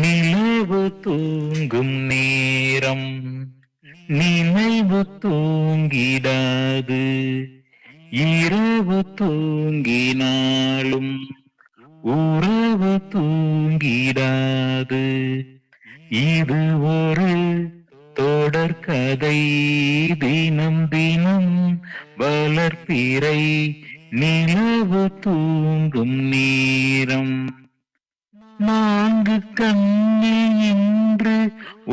நிலவு தூங்கும் நேரம் நினைவு தூங்கிடாது. இரவு தூங்கினாலும் உறவு தூங்கிடாது. இது ஒரு தொடர்கதை, தினம் தினம் வளர்ப்பிறை நிலவு தூங்கும் நேரம். நான்கு கண்ணில் இன்று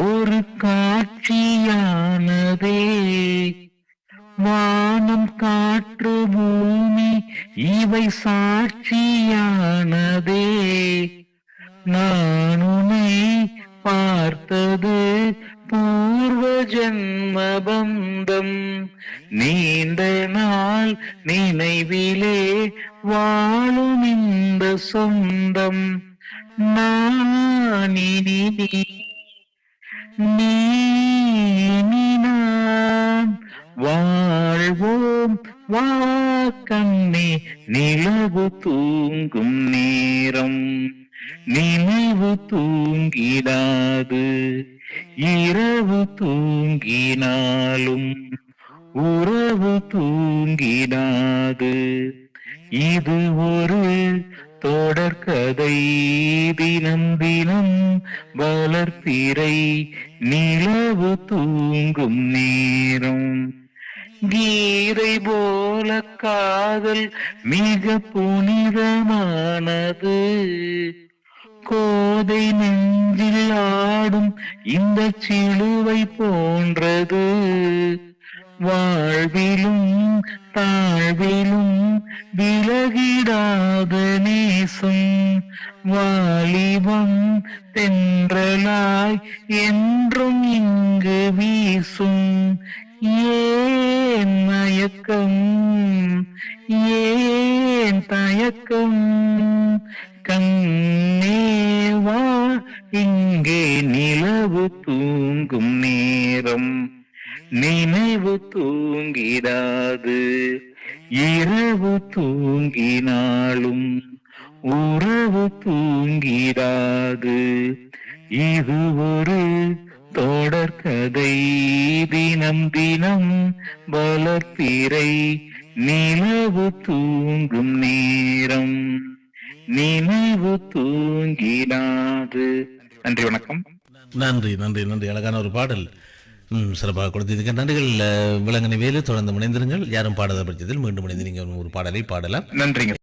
ஒரு காட்சியானதே, வானம் காற்று பூமி இவை சாட்சியானதே. நான் உன்னை பார்த்தது பூர்வ ஜன்ம பந்தம், நீண்ட நாள் நினைவிலே வாழும் இந்த சொந்தம். நான் இனி நீ நான் வாழ்வோம் வா கண்ணே. நிலவு தூங்கும் நேரம் நினைவு தூங்கிடாது. இரவு தூங்கினாலும் உறவு தூங்கிடாது. இது ஒரு தொடர்கதை, தினம் தினம் வளர்ப்பிறை நிலவு தூங்கும் நேரம். கீதை போல காதல் மிக புனிதமானது, கோதை நெஞ்சில் ஆடும் இந்த சிலுவை போன்றது. வாழ்விலும் தாழ்விலும் விலகிடாத நேசம், வாலிபம் தென்றலாய் என்றும் இங்கு வீசும். ஏன் மயக்கம், ஏன் தயக்கம், கண்ணேவா இங்கே நிலவு தூங்கும் நேரம். நினைவு தூங்கிடாது. இரவு தூங்கினாலும் உறவு தூங்கிடாது. இது ஒரு தொடர்கதை, தினம் தினம் வளர்ப்பிறை நிலவு தூங்கும் நேரம். நினைவு தூங்கிடாது. நன்றி, வணக்கம். நன்றி நன்றி நன்றி. அழகான ஒரு பாடல் சிறப்பாக கொடுத்ததுக்கு நன்றிகள். விலங்கனை வேலு தொடர்ந்து முனைந்திருங்கள். யாரும் பாடாத பட்சத்தில் மீண்டும் முனைந்து நீங்கள் ஒரு பாடலை பாடலாம். நன்றிங்க.